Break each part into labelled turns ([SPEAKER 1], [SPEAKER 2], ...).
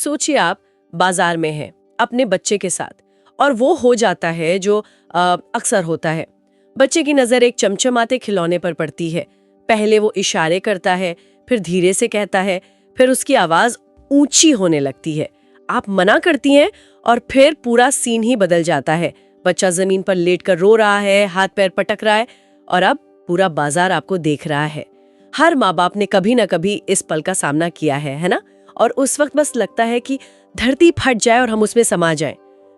[SPEAKER 1] सोचिए आप बाजार में हैं अपने बच्चे के साथ और वो हो जाता है जो अक्सर होता है। बच्चे की नज़र एक चमचमाते खिलौने पर पड़ती है। पहले वो इशारे करता है, फिर धीरे से कहता है, फिर उसकी आवाज़ ऊंची होने लगती है। आप मना करती हैं और फिर पूरा सीन ही बदल जाता है। बच्चा जमीन पर लेटकर रो रहा है, हाथ पैर पटक रहा है और अब पूरा बाजार आपको देख रहा है। हर माँ बाप ने कभी ना कभी इस पल का सामना किया है ना? और उस वक्त बस लगता है कि धरती फट जाए और हम उसमें समा जाएं।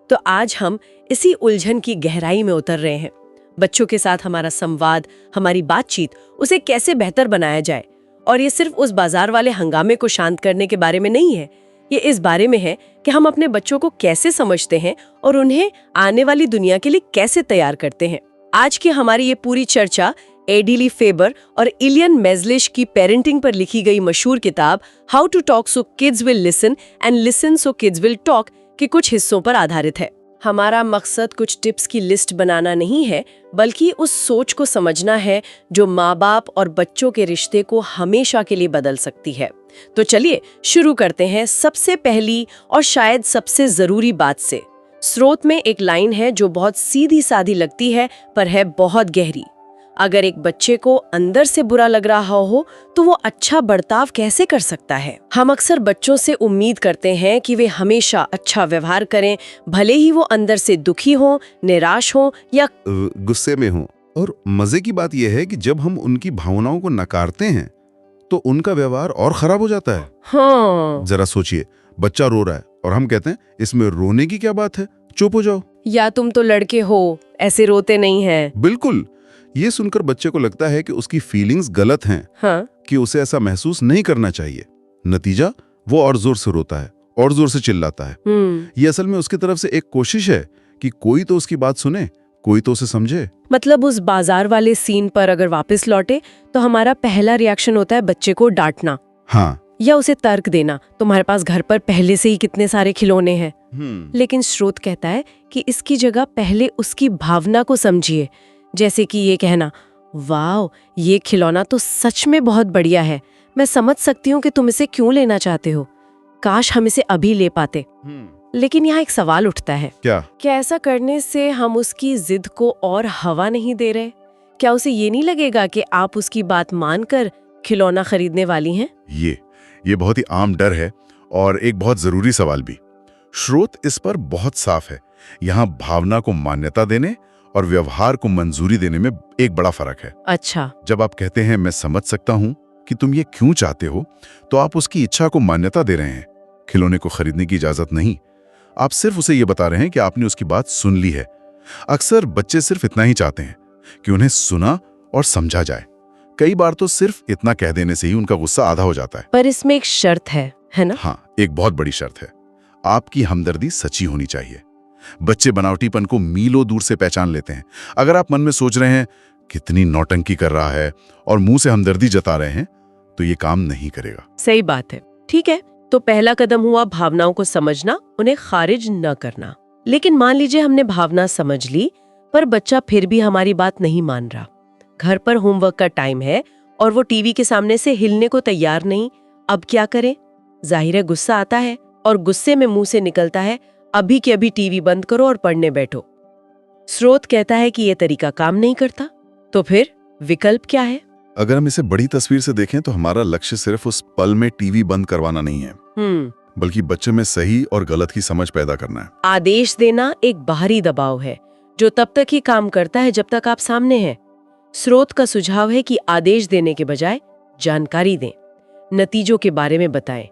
[SPEAKER 1] तो आज हम इसी उलझन की गहराई में उतर रहे हैं। बच्चों के साथ हमारा संवाद, हमारी बातचीत, उसे कैसे बेहतर बनाया जाए। और ये सिर्फ उस बाजार वाले हंगामे को शांत करने के बारे में नहीं है, ये इस बारे में है कि हम अपने बच्चों को कैसे समझते हैं और उन्हें आने वाली दुनिया के लिए कैसे तैयार करते हैं। आज की हमारी ये पूरी चर्चा एडिली फेबर और इलियन मेजलिश की पेरेंटिंग पर लिखी गई मशहूर किताब how to talk so kids will listen and listen so kids will talk के कुछ हिस्सों पर आधारित है। हमारा मकसद कुछ टिप्स की लिस्ट बनाना नहीं है, बल्कि उस सोच को समझना है जो माँ बाप और बच्चों के रिश्ते को हमेशा के लिए बदल सकती है। तो चलिए शुरू करते हैं सबसे पहली और शायद सबसे जरूरी बात से। स्रोत में एक लाइन है जो बहुत सीधी सादी लगती है पर है बहुत गहरी। अगर एक बच्चे को अंदर से बुरा लग रहा हो तो वो अच्छा बर्ताव कैसे कर सकता है? हम अक्सर बच्चों से उम्मीद करते हैं कि वे हमेशा अच्छा व्यवहार करें, भले ही वो अंदर से दुखी हों, निराश हों या
[SPEAKER 2] गुस्से में हों। और मजे की बात यह है कि जब हम उनकी भावनाओं को नकारते हैं तो उनका व्यवहार और खराब हो जाता है।
[SPEAKER 1] हाँ।
[SPEAKER 2] जरा सोचिए, बच्चा रो रहा है और हम कहते हैं इसमें रोने की क्या बात है, चुप हो जाओ,
[SPEAKER 1] या तुम तो लड़के हो, ऐसे रोते नहीं हैं।
[SPEAKER 2] बिल्कुल। ये सुनकर बच्चे को लगता है कि उसकी फीलिंग्स गलत हैं।
[SPEAKER 1] हाँ?
[SPEAKER 2] कि उसे ऐसा महसूस नहीं करना चाहिए। नतीजा, वो और जोर से रोता है और जोर से चिल्लाता है। ये असल में उसकी तरफ से एक कोशिश है कि कोई तो उसकी बात सुने, कोई तो उसे समझे।
[SPEAKER 1] मतलब उस बाजार वाले सीन पर अगर वापस लौटे तो हमारा पहला रिएक्शन होता है बच्चे को डांटना।
[SPEAKER 2] हाँ।
[SPEAKER 1] या उसे तर्क देना, तुम्हारे पास घर पर पहले से ही कितने सारे खिलौने हैं। लेकिन स्रोत कहता है कि इसकी जगह पहले उसकी भावना को समझिए। जैसे कि ये कहना, वाओ, ये खिलौना तो सच में बहुत बढ़िया है, मैं समझ सकती हूँ कि तुम इसे क्यों लेना चाहते हो, काश हम इसे अभी ले पाते। लेकिन यहाँ एक सवाल उठता है, क्या ऐसा करने से हम उसकी जिद को और हवा नहीं दे रहे? क्या उसे ये नहीं लगेगा कि आप उसकी बात मानकर खिलौना खरीदने वाली हैं?
[SPEAKER 2] ये बहुत ही आम डर है और एक बहुत जरूरी सवाल भी। स्रोत इस पर बहुत साफ है। यहाँ भावना को मान्यता देने और व्यवहार को मंजूरी देने में एक बड़ा फर्क है।
[SPEAKER 1] अच्छा।
[SPEAKER 2] जब आप कहते हैं मैं समझ सकता हूँ कि तुम ये क्यों चाहते हो, तो आप उसकी इच्छा को मान्यता दे रहे हैं, खिलौने को खरीदने की इजाजत नहीं। आप सिर्फ उसे ये बता रहे हैं कि आपने उसकी बात सुन ली है। अक्सर बच्चे सिर्फ इतना ही चाहते हैं कि उन्हें सुना और समझा जाए। कई बार तो सिर्फ इतना कह देने से ही उनका गुस्सा आधा हो जाता है।
[SPEAKER 1] पर इसमें एक शर्त है ना?
[SPEAKER 2] हाँ, एक बहुत बड़ी शर्त है। आपकी हमदर्दी सच्ची होनी चाहिए। बच्चे बनावटीपन को मीलों दूर से पहचान लेते हैं। अगर आप मन में सोच रहे हैं कितनी नौटंकी कर रहा है और मुंह से हमदर्दी जता रहे हैं, तो ये काम नहीं करेगा।
[SPEAKER 1] सही बात है। ठीक है, तो पहला कदम हुआ भावनाओं को समझना, उन्हें खारिज न करना। लेकिन मान लीजिए हमने भावना समझ ली, पर बच्चा फिर भी हमारी बात नहीं मान रहा। घर पर होमवर्क का टाइम है और वो टीवी के सामने से हिलने को तैयार नहीं। अब क्या करें? जाहिर है गुस्सा आता है और गुस्से में मुंह से निकलता है, अभी के अभी टीवी बंद करो और पढ़ने बैठो। स्रोत कहता है कि ये तरीका काम नहीं करता। तो फिर विकल्प क्या है?
[SPEAKER 2] अगर हम इसे बड़ी तस्वीर से देखें तो हमारा लक्ष्य सिर्फ उस पल में टीवी बंद करवाना नहीं है, बल्कि बच्चे में सही और गलत की समझ पैदा करना है।
[SPEAKER 1] आदेश देना एक बाहरी दबाव है जो तब तक ही काम करता है जब तक आप सामने हैं। स्रोत का सुझाव है कि आदेश देने के बजाय जानकारी दें, नतीजों के बारे में बताएं।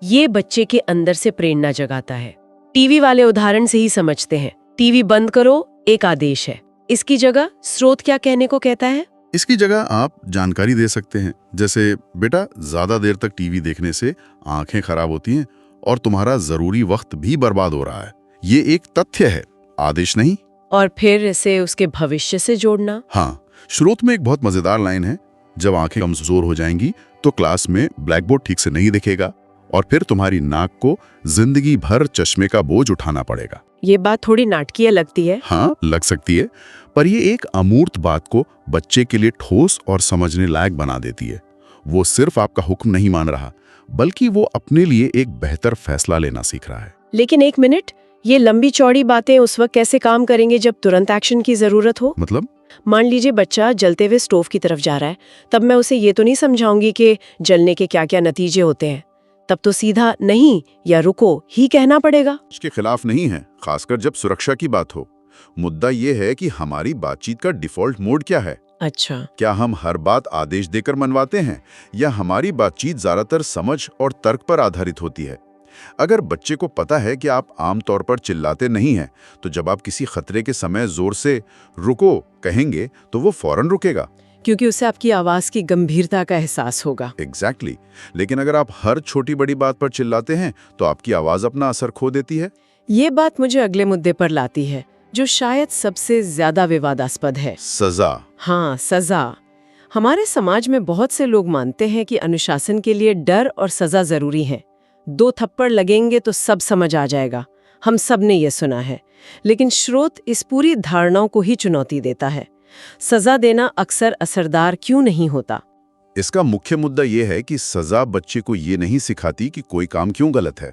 [SPEAKER 1] ये बच्चे के अंदर से प्रेरणा जगाता है। टीवी वाले उदाहरण से ही समझते हैं। टीवी बंद करो एक आदेश है, इसकी जगह स्रोत क्या कहने को कहता है?
[SPEAKER 2] इसकी जगह आप जानकारी दे सकते हैं, जैसे बेटा ज्यादा देर तक टीवी देखने से आंखें खराब होती हैं और तुम्हारा जरूरी वक्त भी बर्बाद हो रहा है। ये एक तथ्य है, आदेश नहीं।
[SPEAKER 1] और फिर इसे उसके भविष्य से जोड़ना।
[SPEAKER 2] हाँ, स्रोत में एक बहुत मजेदार लाइन है, जब आंखें कमजोर हो जाएंगी तो क्लास में ब्लैक बोर्ड ठीक से नहीं दिखेगा और फिर तुम्हारी नाक को जिंदगी भर चश्मे का बोझ उठाना पड़ेगा।
[SPEAKER 1] ये बात थोड़ी नाटकीय लगती है।
[SPEAKER 2] हाँ, लग सकती है, पर ये एक अमूर्त बात को बच्चे के लिए ठोस और समझने लायक बना देती है। वो सिर्फ आपका हुक्म नहीं मान रहा, बल्कि वो अपने लिए एक बेहतर फैसला लेना सीख रहा है।
[SPEAKER 1] लेकिन एक मिनट, ये लंबी चौड़ी बातें उस वक्त कैसे काम करेंगे जब तुरंत एक्शन की जरूरत हो?
[SPEAKER 2] मतलब?
[SPEAKER 1] मान लीजिए बच्चा जलते हुए स्टोव की तरफ जा रहा है, तब मैं उसे ये तो नहीं समझाऊंगी कि जलने के क्या क्या नतीजे होते हैं। तब तो सीधा नहीं या रुको ही कहना पड़ेगा।
[SPEAKER 2] इसके खिलाफ नहीं है, खासकर जब सुरक्षा की बात हो। मुद्दा ये है कि हमारी बातचीत का डिफॉल्ट मोड क्या है।
[SPEAKER 1] अच्छा।
[SPEAKER 2] क्या हम हर बात आदेश देकर मनवाते हैं या हमारी बातचीत ज्यादातर समझ और तर्क पर आधारित होती है? अगर बच्चे को पता है कि आप आमतौर पर चिल्लाते नहीं हैं, तो जब आप किसी खतरे के समय जोर से रुको कहेंगे तो वो फौरन रुकेगा।
[SPEAKER 1] क्योंकि उसे आपकी आवाज की गंभीरता का एहसास होगा।
[SPEAKER 2] एग्जैक्टली। लेकिन अगर आप हर छोटी बड़ी बात पर चिल्लाते हैं तो आपकी आवाज अपना असर खो देती है।
[SPEAKER 1] ये बात मुझे अगले मुद्दे पर लाती है, जो शायद सबसे ज्यादा विवादास्पद है।
[SPEAKER 2] सजा।
[SPEAKER 1] हाँ, सजा। हमारे समाज में बहुत से लोग मानते हैं कि अनुशासन के लिए डर और सजा जरूरी है। 2 थप्पड़ लगेंगे तो सब समझ आ जाएगा। हम सब ने ये सुना है। लेकिन श्रोत इस पूरी धारणाओं को ही चुनौती देता है। सजा देना अक्सर असरदार क्यों नहीं होता?
[SPEAKER 2] इसका मुख्य मुद्दा यह है कि सजा बच्चे को ये नहीं सिखाती कि कोई काम क्यों गलत है।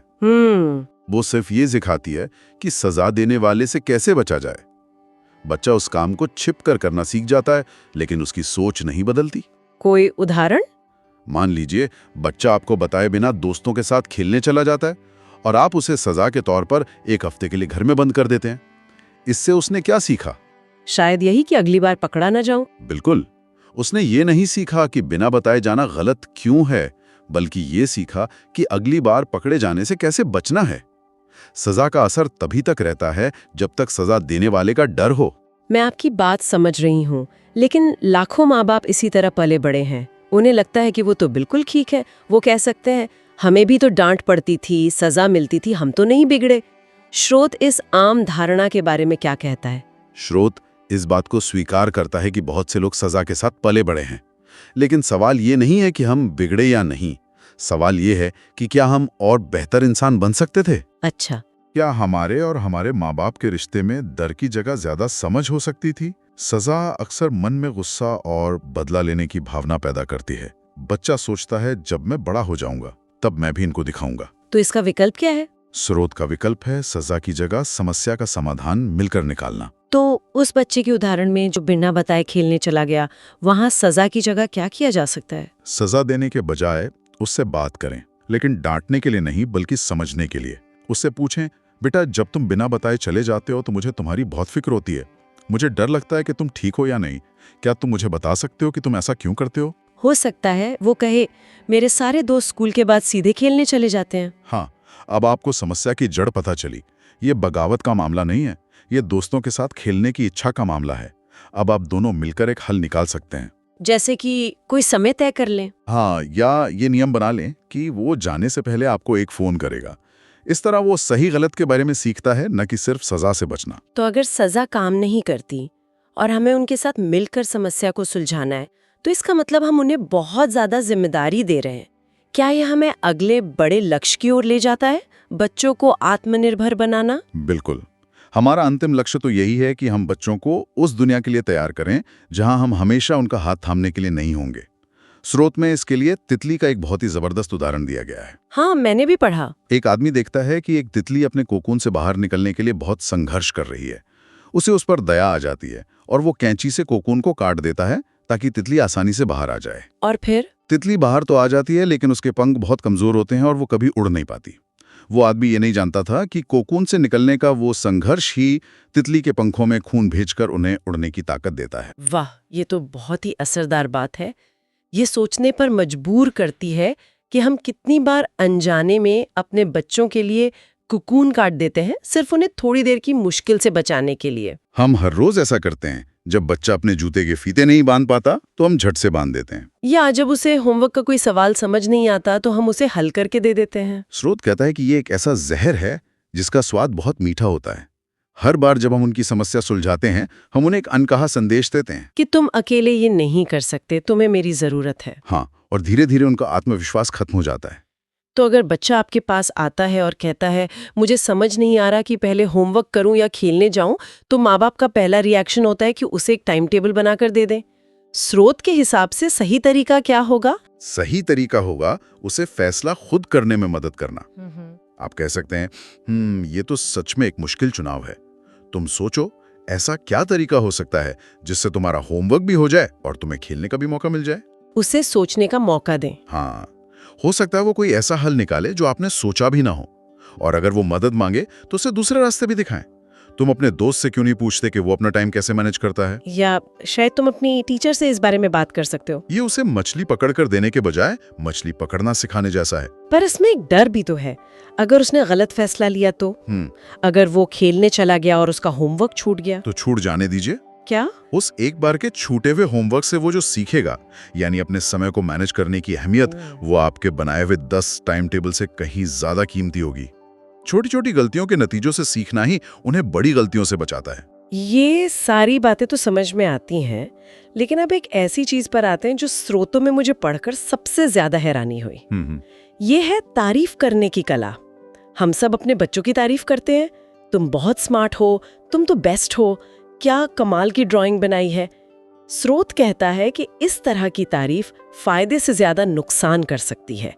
[SPEAKER 2] वो सिर्फ ये सिखाती है कि सजा देने वाले से कैसे बचा जाए। बच्चा उस काम को छिप कर करना सीख जाता है, लेकिन उसकी सोच नहीं बदलती।
[SPEAKER 1] कोई उदाहरण?
[SPEAKER 2] मान लीजिए बच्चा आपको बताए बिना दोस्तों के साथ खेलने चला जाता है और आप उसे सजा के तौर पर 1 हफ्ते के लिए घर में बंद कर देते हैं। इससे उसने क्या सीखा?
[SPEAKER 1] शायद यही कि अगली बार पकड़ा न जाऊं।
[SPEAKER 2] बिल्कुल। उसने ये नहीं सीखा कि बिना बताए जाना गलत क्यों है, बल्कि ये सीखा कि अगली बार पकड़े जाने से कैसे बचना है। सजा का असर तभी तक रहता है जब तक सजा देने वाले का डर हो।
[SPEAKER 1] मैं आपकी बात समझ रही हूँ, लेकिन लाखों माँ बाप इसी तरह पले बड़े हैं। उन्हें लगता है कि वो तो बिल्कुल ठीक है। वो कह सकते हैं, हमें भी तो डांट पड़ती थी, सजा मिलती थी, हम तो नहीं बिगड़े। श्रोत इस आम धारणा के बारे में क्या कहता है?
[SPEAKER 2] श्रोत इस बात को स्वीकार करता है कि बहुत से लोग सजा के साथ पले बड़े हैं। लेकिन सवाल ये नहीं है कि हम बिगड़े या नहीं। सवाल ये है कि क्या हम और बेहतर इंसान बन सकते थे?
[SPEAKER 1] अच्छा।
[SPEAKER 2] क्या हमारे और हमारे माँ बाप के रिश्ते में डर की जगह ज्यादा समझ हो सकती थी? सजा अक्सर मन में गुस्सा और बदला लेने की भावना पैदा करती है। बच्चा सोचता है, जब मैं बड़ा हो जाऊंगा तब मैं भी इनको दिखाऊंगा।
[SPEAKER 1] तो इसका विकल्प क्या है?
[SPEAKER 2] स्रोत का विकल्प है सजा की जगह समस्या का समाधान मिलकर निकालना।
[SPEAKER 1] तो उस बच्चे के उदाहरण में जो बिना बताए खेलने चला गया, वहाँ सजा की जगह क्या किया जा सकता है?
[SPEAKER 2] सजा देने के बजाय उससे बात करें, लेकिन डांटने के लिए नहीं बल्कि समझने के लिए। उससे पूछें, बेटा जब तुम बिना बताए चले जाते हो तो मुझे तुम्हारी बहुत फिक्र होती है। मुझे डर लगता है कि तुम ठीक हो या नहीं। क्या तुम मुझे बता सकते हो कि तुम ऐसा क्यों करते हो?
[SPEAKER 1] सकता है वो कहे, मेरे सारे दोस्त स्कूल के बाद सीधे खेलने चले जाते हैं।
[SPEAKER 2] हाँ, अब आपको समस्या की जड़ पता चली। ये बगावत का मामला नहीं है, ये दोस्तों के साथ खेलने की इच्छा का मामला है। अब आप दोनों मिलकर एक हल निकाल सकते हैं।
[SPEAKER 1] जैसे कि कोई समय तय कर लें।
[SPEAKER 2] हाँ, या ये नियम बना लें कि वो जाने से पहले आपको एक फोन करेगा। इस तरह वो सही गलत के बारे में सीखता है, न कि सिर्फ सजा से बचना।
[SPEAKER 1] तो अगर सजा काम नहीं करती और हमें उनके साथ मिलकर समस्या को सुलझाना है, तो इसका मतलब हम उन्हें बहुत ज्यादा जिम्मेदारी दे रहे हैं। क्या यह हमें अगले बड़े लक्ष्य की ओर ले जाता है, बच्चों को आत्मनिर्भर बनाना?
[SPEAKER 2] बिल्कुल। हमारा अंतिम लक्ष्य तो यही है कि हम बच्चों को उस दुनिया के लिए तैयार करें जहां हम हमेशा उनका हाथ थामने के लिए नहीं होंगे। स्रोत में इसके लिए तितली का एक बहुत ही जबरदस्त उदाहरण दिया गया है।
[SPEAKER 1] हाँ, मैंने भी पढ़ा।
[SPEAKER 2] एक आदमी देखता है कि एक तितली अपने कोकून से बाहर निकलने के लिए बहुत संघर्ष कर रही है। उसे उस पर दया आ जाती है और वो कैंची से कोकून को काट देता है ताकि तितली आसानी से बाहर आ जाए।
[SPEAKER 1] और फिर
[SPEAKER 2] तितली बाहर तो आ जाती है, लेकिन उसके पंख बहुत कमजोर होते हैं और वो कभी उड़ नहीं पाती। वो आदमी ये नहीं जानता था कि कोकून से निकलने का वो संघर्ष ही तितली के पंखों में खून भेजकर उन्हें उड़ने की ताकत देता है।
[SPEAKER 1] वाह, ये तो बहुत ही असरदार बात है। ये सोचने पर मजबूर करती है कि हम कितनी बार अनजाने में अपने बच्चों के लिए कुकून काट देते हैं, सिर्फ उन्हें थोड़ी देर की मुश्किल से बचाने के लिए।
[SPEAKER 2] हम हर रोज ऐसा करते हैं। जब बच्चा अपने जूते के फीते नहीं बांध पाता तो हम झट से बांध देते हैं,
[SPEAKER 1] या जब उसे होमवर्क का कोई सवाल समझ नहीं आता तो हम उसे हल करके दे देते हैं।
[SPEAKER 2] स्रोत कहता है कि ये एक ऐसा जहर है जिसका स्वाद बहुत मीठा होता है। हर बार जब हम उनकी समस्या सुलझाते हैं, हम उन्हें एक अनकहा संदेश देते हैं
[SPEAKER 1] कि तुम अकेले ये नहीं कर सकते, तुम्हें मेरी जरूरत है।
[SPEAKER 2] हाँ, और धीरे धीरे उनका आत्मविश्वास खत्म हो जाता है।
[SPEAKER 1] तो अगर बच्चा आपके पास आता है और कहता है, मुझे समझ नहीं आ रहा कि पहले होमवर्क करूं या खेलने जाऊं, तो माँ बाप का पहला रिएक्शन होता है कि उसे एक टाइम टेबल बनाकर दे दें। स्रोत के हिसाब से सही तरीका क्या होगा?
[SPEAKER 2] सही तरीका होगा उसे फैसला खुद करने में मदद करना। आप कह सकते हैं, ये तो सच में एक मुश्किल चुनाव है। तुम सोचो, ऐसा क्या तरीका हो सकता है जिससे तुम्हारा होमवर्क भी हो जाए और तुम्हें खेलने का भी मौका मिल जाए?
[SPEAKER 1] उसे सोचने का मौका दें।
[SPEAKER 2] हाँ, हो सकता है वो कोई ऐसा हल निकाले जो आपने सोचा भी ना हो, और अगर वो मदद मांगे तो उसे दूसरे रास्ते भी दिखाएं। तुम अपने दोस्त से क्यों नहीं पूछते कि वो अपना टाइम कैसे मैनेज करता है?
[SPEAKER 1] या शायद तुम अपनी टीचर से इस बारे में बात कर सकते हो।
[SPEAKER 2] ये उसे मछली पकड़कर देने के बजाय मछली पकड़ना सिखाने जैसा है।
[SPEAKER 1] पर इसमें एक डर भी तो है, अगर उसने गलत फैसला लिया तो? अगर वो खेलने चला गया और उसका होमवर्क छूट गया
[SPEAKER 2] तो छूट जाने दीजिए।
[SPEAKER 1] क्या?
[SPEAKER 2] उस एक बार के छूटे हुए होमवर्क से वो जो सीखेगा, यानी अपने समय को मैनेज करने की अहमियत, वो आपके बनाए हुए 10 टाइम टेबल से कहीं ज्यादा कीमती होगी। छोटी छोटी गलतियों के नतीजों से सीखना ही उन्हें बड़ी गलतियों से बचाता है।
[SPEAKER 1] ये सारी बातें तो समझ में आती हैं, लेकिन अब एक ऐसी चीज पर आते हैं जो स्रोतों में मुझे पढ़कर सबसे ज्यादा हैरानी हुई। ये है तारीफ करने की कला। हम सब अपने बच्चों की तारीफ करते हैं, तुम बहुत स्मार्ट हो, तुम तो बेस्ट हो, क्या कमाल की ड्राइंग बनाई है। स्रोत कहता है कि इस तरह की तारीफ फायदे से ज्यादा नुकसान कर सकती है।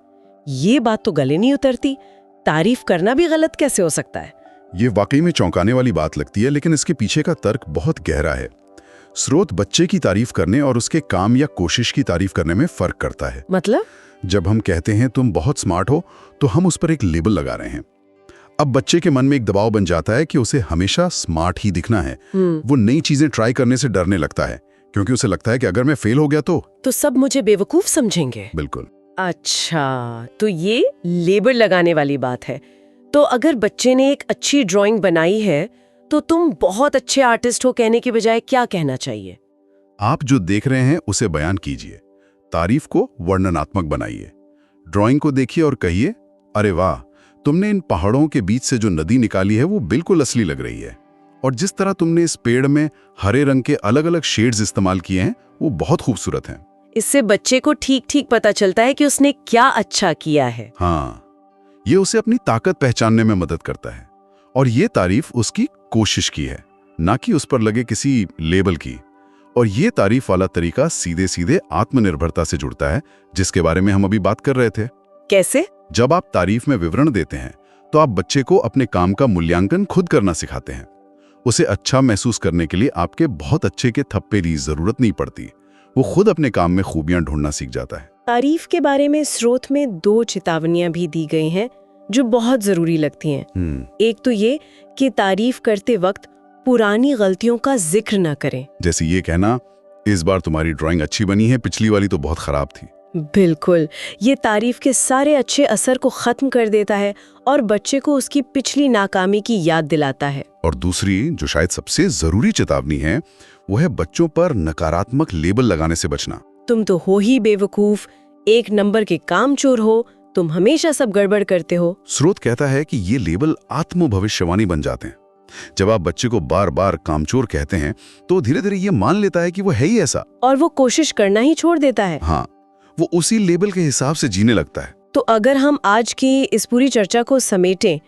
[SPEAKER 1] ये बात तो गले नहीं उतरती। तारीफ करना भी गलत कैसे हो सकता है?
[SPEAKER 2] ये वाकई में चौंकाने वाली बात लगती है, लेकिन इसके पीछे का तर्क बहुत गहरा है। स्रोत बच्चे की तारीफ करने और उसके काम या कोशिश की तारीफ करने में फर्क करता है।
[SPEAKER 1] मतलब?
[SPEAKER 2] जब हम कहते हैं तुम बहुत स्मार्ट हो, तो हम उस पर एक लेबल लगा रहे हैं। अब बच्चे के मन में एक दबाव बन जाता है कि उसे हमेशा स्मार्ट ही दिखना है। वो नई चीजें ट्राई करने से डरने लगता है, क्योंकि उसे लगता है कि अगर मैं फेल हो गया तो
[SPEAKER 1] सब मुझे बेवकूफ समझेंगे।
[SPEAKER 2] बिल्कुल।
[SPEAKER 1] अच्छा, तो ये लेबल लगाने वाली बात है। तो अगर बच्चे ने एक अच्छी ड्राइंग बनाई है, तो तुम बहुत अच्छे आर्टिस्ट हो कहने के बजाय क्या कहना चाहिए?
[SPEAKER 2] आप जो देख रहे हैं उसे बयान कीजिए। तारीफ को वर्णनात्मक बनाइए। ड्राइंग को देखिए और कहिए, अरे वाह, तुमने इन पहाड़ों के बीच से जो नदी निकाली है वो बिल्कुल असली लग रही है। और जिस तरह तुमने इस पेड़ में हरे रंग के अलग अलग शेड्स इस्तेमाल किए हैं, वो बहुत खूबसूरत हैं।
[SPEAKER 1] इससे बच्चे को ठीक ठीक पता चलता है कि उसने क्या अच्छा किया है।
[SPEAKER 2] हाँ, ये उसे अपनी ताकत पहचानने में मदद करता है। और ये तारीफ उसकी कोशिश की है, ना कि उस पर लगे किसी लेबल की। और ये तारीफ वाला तरीका सीधे सीधे आत्मनिर्भरता से जुड़ता है, जिसके बारे में हम अभी बात कर रहे थे।
[SPEAKER 1] कैसे?
[SPEAKER 2] जब आप तारीफ में विवरण देते हैं, तो आप बच्चे को अपने काम का मूल्यांकन खुद करना सिखाते हैं। उसे अच्छा महसूस करने के लिए आपके बहुत अच्छे के थप्पे की जरूरत नहीं पड़ती। वो खुद अपने काम में खूबियां ढूंढना सीख जाता है।
[SPEAKER 1] तारीफ के बारे में स्रोत में 2 चेतावनियां भी दी गई हैं जो बहुत जरूरी लगती हैं। एक तो ये कि तारीफ करते वक्त पुरानी गलतियों का जिक्र न करें।
[SPEAKER 2] जैसे ये कहना, इस बार तुम्हारी ड्राइंग अच्छी बनी है, पिछली वाली तो बहुत खराब थी।
[SPEAKER 1] बिल्कुल, ये तारीफ के सारे अच्छे असर को खत्म कर देता है और बच्चे को उसकी पिछली नाकामी की याद दिलाता है।
[SPEAKER 2] और दूसरी, जो शायद सबसे जरूरी चेतावनी है, वो है बच्चों पर नकारात्मक लेबल लगाने से बचना।
[SPEAKER 1] तुम तो हो ही बेवकूफ, 1 नंबर के कामचोर हो, तुम हमेशा सब गड़बड़ करते हो।
[SPEAKER 2] स्रोत कहता है कि ये लेबल आत्म भविष्यवाणी बन जाते हैं। जब आप बच्चे को बार बार कामचोर कहते हैं, तो धीरे धीरे ये मान लेता है कि वो है ही ऐसा,
[SPEAKER 1] और वो कोशिश करना ही छोड़ देता है।
[SPEAKER 2] हाँ, वो उसी लेबल के हिसाब से जीने लगता है।
[SPEAKER 1] तो अगर हम आज की इस पूरी चर्चा को समेटें,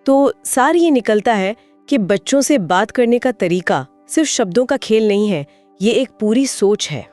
[SPEAKER 1] तो सार ये निकलता है कि बच्चों से बात करने का तरीका सिर्फ शब्दों का खेल नहीं है, ये एक पूरी सोच है।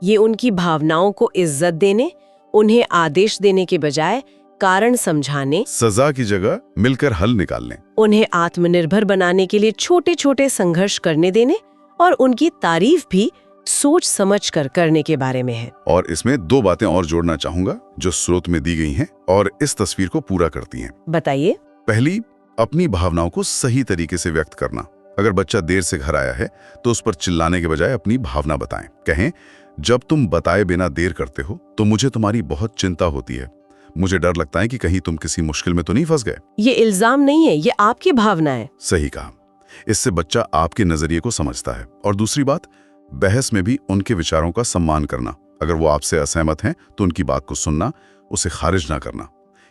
[SPEAKER 1] ये उनकी भावनाओं को इज्जत देने, उन्हें आदेश देने के बजाय कारण समझाने,
[SPEAKER 2] सजा की जगह मिलकर हल निकालने,
[SPEAKER 1] उन्हें आत्मनिर्भर बनाने के लिए छोटे छोटे संघर्ष करने देने और उनकी तारीफ भी सोच समझ कर करने के बारे में है।
[SPEAKER 2] और इसमें 2 बातें और जोड़ना चाहूंगा जो स्रोत में दी गई हैं और इस तस्वीर को पूरा करती हैं।
[SPEAKER 1] बताइए।
[SPEAKER 2] पहली, अपनी भावनाओं को सही तरीके से व्यक्त करना। अगर बच्चा देर से घर आया है, तो उस पर चिल्लाने के बजाय अपनी भावना बताएं। कहें, जब तुम बताए बिना देर करते हो तो मुझे तुम्हारी बहुत चिंता होती है। मुझे डर लगता है कि कहीं तुम किसी मुश्किल में तो नहीं फंस गए।
[SPEAKER 1] ये इल्जाम नहीं है, ये आपकी भावना है।
[SPEAKER 2] सही कहा। इससे बच्चा आपके नजरिए को समझता है। और दूसरी बात, बहस में भी उनके विचारों का सम्मान करना। अगर वो आपसे असहमत हैं, तो उनकी बात को सुनना, उसे खारिज ना करना।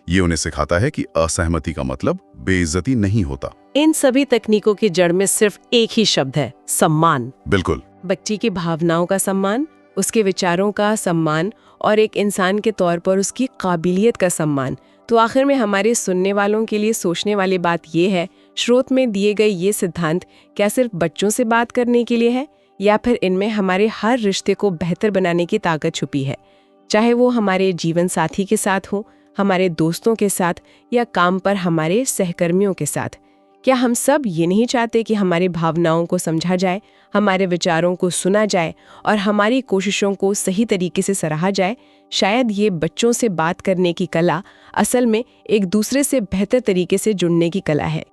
[SPEAKER 2] ये उन्हें सिखाता है कि असहमति का मतलब बेइज्जती नहीं होता।
[SPEAKER 1] इन सभी तकनीकों की जड़ में सिर्फ एक ही शब्द है, सम्मान।
[SPEAKER 2] बिल्कुल।
[SPEAKER 1] बच्ची की भावनाओं का सम्मान, उसके विचारों का सम्मान और एक इंसान के तौर पर उसकी काबिलियत का सम्मान। तो आखिर में हमारे सुनने वालों के लिए सोचने वाली बात ये है, स्रोत में दिए गए ये सिद्धांत क्या सिर्फ बच्चों से बात करने के लिए है,
[SPEAKER 3] या फिर इनमें हमारे हर रिश्ते को बेहतर बनाने की ताकत छुपी है, चाहे वो हमारे जीवन साथी के साथ हो, हमारे दोस्तों के साथ या काम पर हमारे सहकर्मियों के साथ। क्या हम सब ये नहीं चाहते कि हमारी भावनाओं को समझा जाए, हमारे विचारों को सुना जाए और हमारी कोशिशों को सही तरीके से सराहा जाए? शायद ये बच्चों से बात करने की कला असल में एक दूसरे से बेहतर तरीके से जुड़ने की कला है।